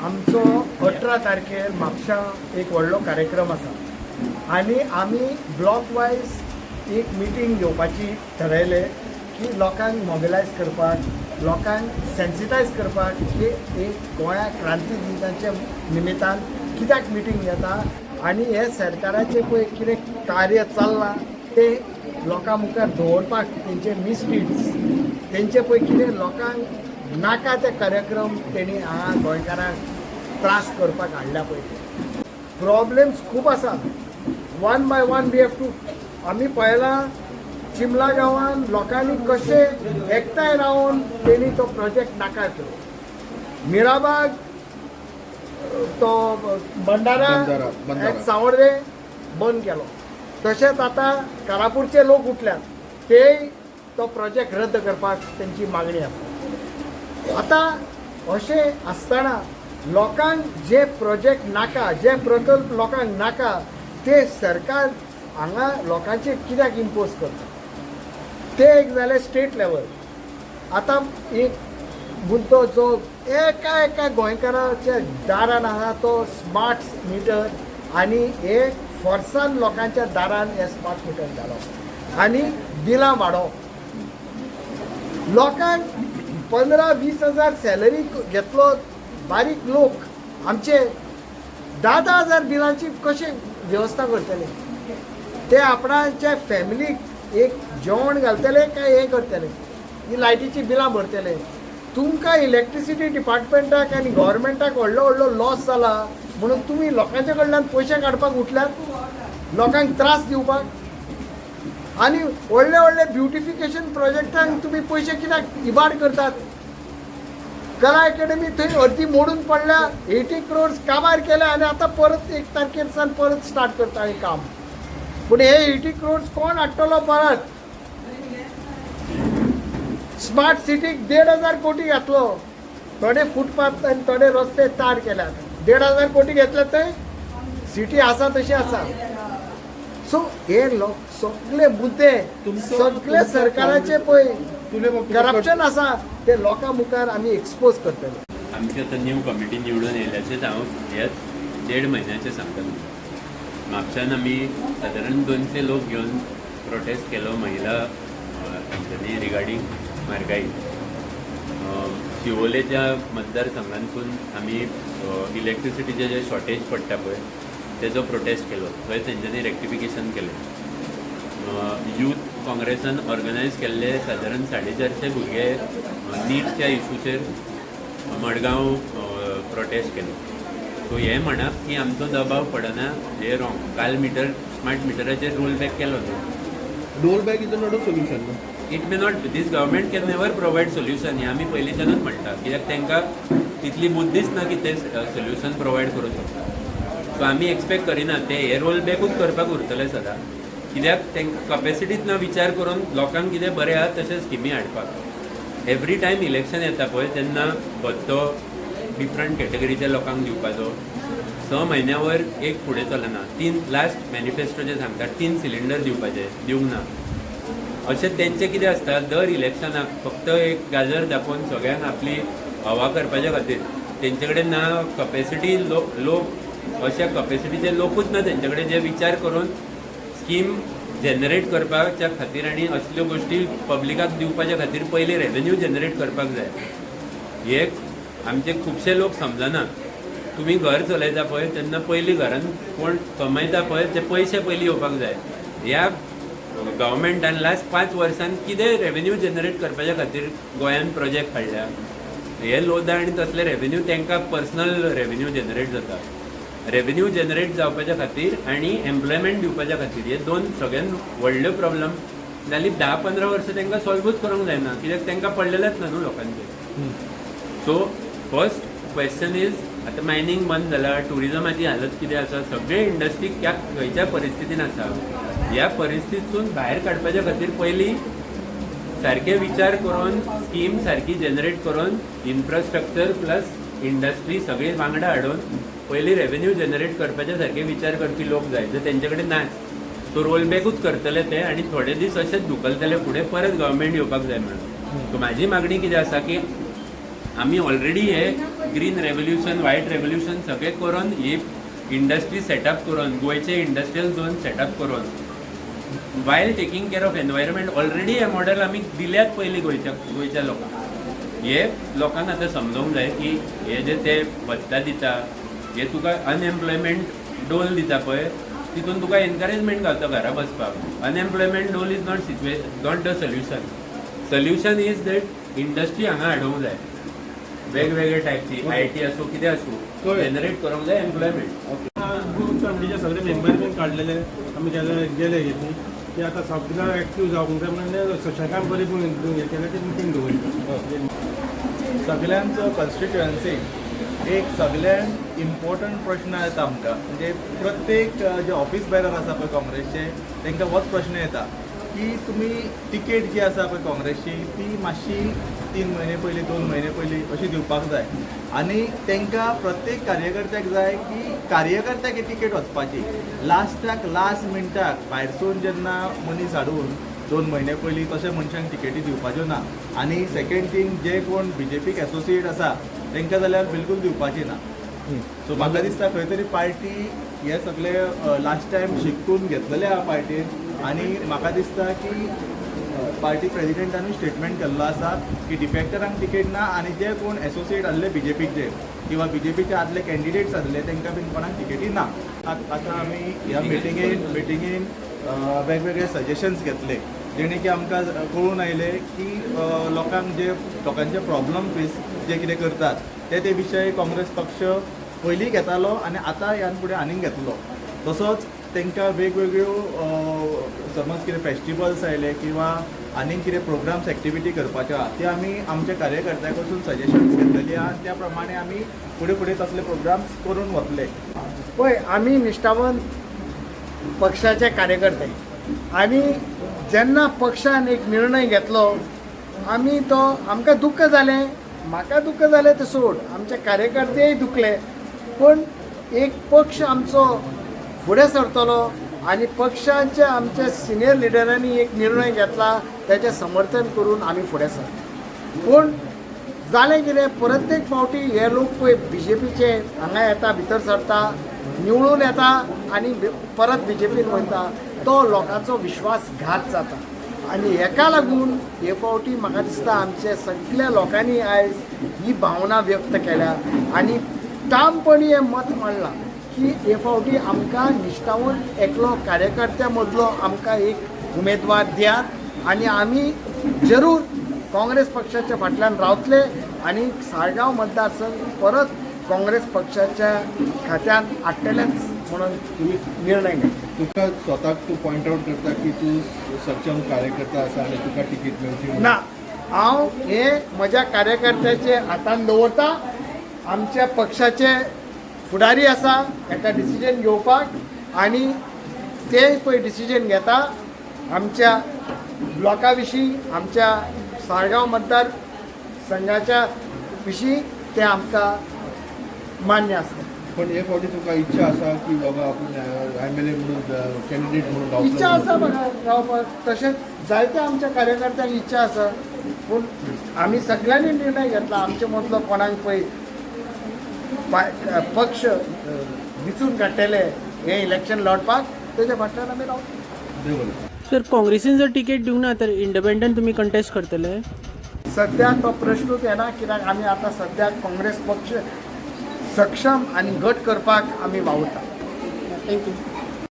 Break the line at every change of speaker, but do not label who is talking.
आमचो 18 तारखेर म्हापशां एक व्हडलो कार्यक्रम आसा आनी आमी ब्लॉक वायज एक मिटींग घेवपाची ठरयले की लोकांक मोबिलायज करपाक लोकांक सेन्सिटायज करपाक की एक गोंया क्रांती दिनाच्या निमित्तान कित्याक मिटींग घेता आनी हे सरकाराचें पळय कितें कार्य चल्लां तें लोकां मुखार दवरपाक तेंचे मिसडीड्स तेंचे पळय कितें लोकांक नाका ते कार्यक्रम तेणी हांगा गोंयकारांक त्रास करपाक हाडल्या पळय प्रॉब्लेम्स खूब आसा one by one we have to आमी पळयलां चिमला गांवान लोकांनी कशे एकठांय रावन तेणी तो प्रोजेक्ट नाकार केलो मिराबाग तो भंडारा एक सावर्डे बंद केलो तशेंच आतां कारापूरचे लोक उठल्यात ते तो प्रोजेक्ट रद्द करपाक तेंची मागणी आसा आतां अशें आसतना लोकांक जे प्रोजेक्ट नाका जे प्रकल्प लोकांक नाका ते सरकार हांगा लोकांचेर कित्याक इम्पोज करता ते एक जालें स्टेट लेवल आतां एक मुद्दो जो एका एका गोंयकाराच्या दारान आहा तो स्मार्ट मिटर आनी एक फोर्सान लोकांच्या दारान हे स्मार्ट मिटर घालप आनी बिलां वाडोवप लोकांक 15-20 हजार सॅलरी घेतलो बारीक लोक आमचे 10-10 हजार बिलांची कशें वेवस्था करतले ते आपणाच्या फॅमिलीक एक जेवण घालतले काय हे करतले ही लायटीची बिलां भरतले तुमकां इलेक्ट्रिसिटी डिपार्टमेंटाक आनी गव्हर्मेंटाक व्हडलो व्हडलो लॉस जाला म्हणून तुमी लोकांचे कडल्यान पयशे काडपाक उठल्यात लोकांक त्रास दिवपाक आनी व्हडले व्हडले ब्युटिफिकेशन प्रोजेक्टांक तुमी पयशे कित्याक इबाड करतात कला अकॅडमी थंय अर्दी मोडून पडल्या 80 crores काबार केल्या आनी आतां परत 1 तारखेर सावन परत स्टार्ट करता हें काम पूण हे 80 crores कोण हाडटलो परत स्मार्ट सिटीक 1,500 कोटी घातलो थोडे फुटपाथ आनी थोडे रस्ते तार केल्यात 1,500 कोटी घेतले थंय सिटी आसा तशी आसा सो हे सगळे मुद्दे सगळे सरकाराचे पळय करप्शन आसा ते लोकां मुखार आमी एक्सपोज करतले
आमची आतां न्यू कमिटी निवडून येयल्याचेच हांव ह्याच 1.5 म्हयन्याचे सांगतालो म्हापशान आमी सादारण 200 लोक घेवन प्रोटेस्ट केलो महिला हांच्यानी रिगार्डींग म्हारगाई शिवोलेच्या मतदारसंघांसून आमी इलेक्ट्रिसिटीचे जे शॉर्टेज पडटा पळय तेजो प्रोटेस्ट केलो थंय तेंच्यांनी रेक्टिफिकेशन केलें यूथ काँग्रेसान ऑर्गनायज केल्ले सादारण 450 भुरगे नीटच्या इशूचेर मडगांव प्रोटेस्ट केलो सो हे म्हणप की आमचो दबाव पडना हे रॉंग काल मिटर स्मार्ट मिटराचेर रोल बॅक केलो न्हू
roll back is not a solution
it may not this government can never provide solution हे आमी पयलींच्यानूच म्हणटा कित्याक तांकां तितली बुद्धीच ना की ते सोल्युशन प्रोवायड करूं शकता सो आमी एक्सपेक्ट करिना ते हे रोल बॅकूच करपाक उरतले सदां कित्याक तांकां कॅपेसिटींत विचार करून लोकांक कितें बरें आहा तशें स्किमी हाडपाक एवरी टायम इलेक्शन येता पळय तेन्ना भत्तो डिफरंट कॅटेगरीच्या लोकांक दिवपाचो 6 म्हयन्या वयर एक फुडें चलना 3 लास्ट मॅनिफेस्टोचे सांगतात 3 सिलिंडर दिवपाचे दिवंक ना अशें तेंचें कितें आसता दर इलेक्शनाक फक्त एक गाजर दाखोवन सगळ्यांक आपली हवा करपाच्या खातीर तेंचे कडेन ना कॅपेसिटी लोक अशा कॅपेसिटीचे लोकूच ना तेंचे कडेन जे विचार करून स्कीम जनरेट करपाच्या खातीर आनी असल्यो गोश्टी पब्लिकाक दिवपाच्या खातीर पयलीं रेवेन्यू जनरेट करपाक जाय हे आमचे खुबशे लोक समजना तुमी घर चलयता पळय तेन्ना पयलीं घरान कोण कमयता पळय ते पयशे पयलीं येवपाक जाय ह्या गव्हर्मेंटान लास्ट 5 वर्सान कितें रेवेन्यू जनरेट करपाच्या खातीर गोंयान प्रोजेक्ट हाडल्या हे लोदा आनी तसले रेवेन्यू तांकां पर्सनल रेवेन्यू जनरेट जाता रेवेन्यू जनरेट जावपाच्या खातीर आनी एम्प्लॉयमेंट दिवपाच्या खातीर हे दोन सगळ्यान व्हडल्यो प्रॉब्लम जाली 10-15 वर्सां तांकां सॉल्वूच करूंक जायना कित्याक तांकां पडलेलेच ना न्हू लोकांचे सो फर्स्ट क्वेश्चन इज आतां मायनींग बंद जाला टुरिजमाची हालत कितें आसा सगळे इंडस्ट्री खंयच्या परिस्थितीन आसा ह्या परिस्थितीसून भायर काडपाच्या खातीर पयलीं सारके विचार करून स्कीम सारकी जनरेट करून इन्फ्रास्ट्रक्चर प्लस इंडस्ट्री सगळी वांगडा हाडून पयलीं रेवेन्यू जनरेट करपाचे सारके विचार करपी लोक जाय जे तेंचे कडेन नाच सो रोल बॅकूच करतले ते आनी थोडे दीस अशेंच धुकलतले फुडें परत गव्हर्मेंट येवपाक जाय म्हणून सो म्हाजी मागणी कितें आसा की आमी ऑलरेडी हे ग्रीन रेव्होल्युशन व्हायट रेव्होल्युशन सगळें करून ही इंडस्ट्री सेटअप करून गोंयचे इंडस्ट्रियल झोन सेटअप करून while taking care of environment already हे मॉडेल आमी दिल्यात पयलीं गोंयच्या लोकांक हे लोकांक आतां समजूंक जाय की हे जे ते भत्ता दिता हे तुका अनएम्प्लॉयमेंट डोल दिता पळय तितून तुका एनकरेजमेंट घालता घरा बसपाक अनएम्प्लॉयमेंट डोल is not the solution is that industry हांगा हाडूंक जाय वेगवेगळे टायपची IT आसूं कितें आसूं जनरेट करूंक जाय एम्प्लॉयमेंट
ग्रुप कमिटीचे सगळे मेंबर बीन काडलेले आमी गेले घेतली की आतां सगळ्यांक एक्टीव जावंक जाय म्हणजे सशकान बरी हे केलें ती मिटींग दवरली
सगळ्यांचो कॉन्स्टिट्युएन्सीक एक सगळ्यात इम्पॉर्टंट प्रश्न येता आमकां म्हणजे प्रत्येक जे ऑफिस बेरर आसा पळय काँग्रेसचे तांकां होच प्रश्न येता की तुमी तिकेट जी आसा पळय काँग्रेसची ती मातशी 3 म्हयने पयलीं 2 म्हयने पयलीं अशी दिवपाक जाय आनी तांकां प्रत्येक कार्यकर्त्याक जाय की कार्यकर्त्याक ही तिकेट वचपाची लास्ट मिनटाक भायरसून जेन्ना मनीस हाडून 2 म्हयने पयलीं तशा मनशांक तिकेटी दिवपाच्यो ना आनी सेकेंड थींग जे कोण BJPक एसोसिएट आसा तांकां जाल्यार बिलकूल दिवपाची ना सो म्हाका दिसता खंय तरी पार्टी हे सगळे लास्ट टायम शिकून घेतलेले आहा पार्टीन आनी म्हाका दिसता की पार्टी प्रेजिडेंटानूय स्टेटमेंट केल्लो आसा की डिफेक्टरांक तिकेट ना आनी जे कोण एसोसिएट आसले BJPचे किंवा BJPचे आदले कॅन्डिडेट्स आसले तांकां बीन कोणाक तिकेटी ना आतां आमी ह्या मिटिंगेन वेगवेगळे सजेशन्स घेतले जेणे की आमकां कळून आयले की लोकांचे प्रॉब्लम फेस जे कितें करतात ते विशय काँग्रेस पक्ष पयलीं घेतालो आनी आतां ह्यान फुडें आनीक घेतलो तसोच तांकां वेगवेगळ्यो समज कितें फेस्टिवल्स आयले किंवा आनीक कितें प्रोग्राम्स एक्टिविटी करपाच्यो आहा ते आमी आमच्या कार्यकर्त्यां कडसून सजेशन्स घेतलेली आहा त्या प्रमाणे आमी फुडें तसले प्रोग्राम्स करून वतले
पळय आमी निश्ठावंत पक्षाचे कार्यकर्ते आनी जेन्ना पक्षान एक निर्णय घेतलो आमी तो आमकां दुख्ख जालें म्हाका दुख्ख जालें तें सोड आमचे कार्यकर्तेय दुखले पूण एक पक्ष आमचो फुडें सरतलो आनी पक्षाचे आमच्या सिनियर लिडरांनी एक निर्णय घेतला तेचें समर्थन करून आमी फुडें सरता पूण जालें कितें प्रत्येक फावटी हे लोक पळय BJPचे हांगा येता भितर सरता निवळून येता आनी परत BJPन वयता तो लोकांचो विश्वासघात जाता आनी हेका लागून हे फावटी म्हाका दिसता आमचे सगळ्या लोकांनी आयज ही भावना व्यक्त केल्या आनी ठामपणी हें मत मांडलां की हे फावटी आमकां निश्ठावंत एकलो कार्यकर्त्या मदलो आमकां एक उमेदवार दियात आनी आमी जरूर काँग्रेस पक्षाच्या फाटल्यान रावतले आनी साळगांव मतदारसंघ परत काँग्रेस पक्षाच्या खात्यान हाडटलेच म्हणून निर्णय घेतला
तुका स्वताक तूं पॉयंट आउट करता की तूं सक्षम कार्यकर्ता आसा आनी तुका तिकीट मेळची
ना हांव हे म्हज्या कार्यकर्त्याचे हातान दवरता आमच्या पक्षाचे फुडारी आसा हेका डिसिजन घेवपाक आनी ते पळय डिसिजन घेता आमच्या ब्लॉका विशीं आमच्या साळगांव मतदार संघाच्या विशीं ते आमकां मान्य आसता
पण हे फावटी तुका इच्छा आसा की बाबा आपूण MLA म्हणून कॅन्डिडेट म्हणून रावतलो
इच्छा आसा म्हाका रावपाक तशेंच जायत्या आमच्या कार्यकर्त्यांक इच्छा आसा पूण आमी सगळ्यांनी निर्णय घेतला आमचे मदलो कोणाक पळय पक्ष विचून काडटले हे इलेक्शन लढपाक तेच्या फाटल्यान आमी रावतले
सर काँग्रेसीन जर तिकेट दिवंक ना तर इंडिपेंडंट तुमी कंटेस्ट करतले
सध्या तो प्रश्नूच येना कित्याक आमी आतां सद्याक काँग्रेस पक्ष सक्षम आनी घट करपाक आमी वावुरता
थँक्यू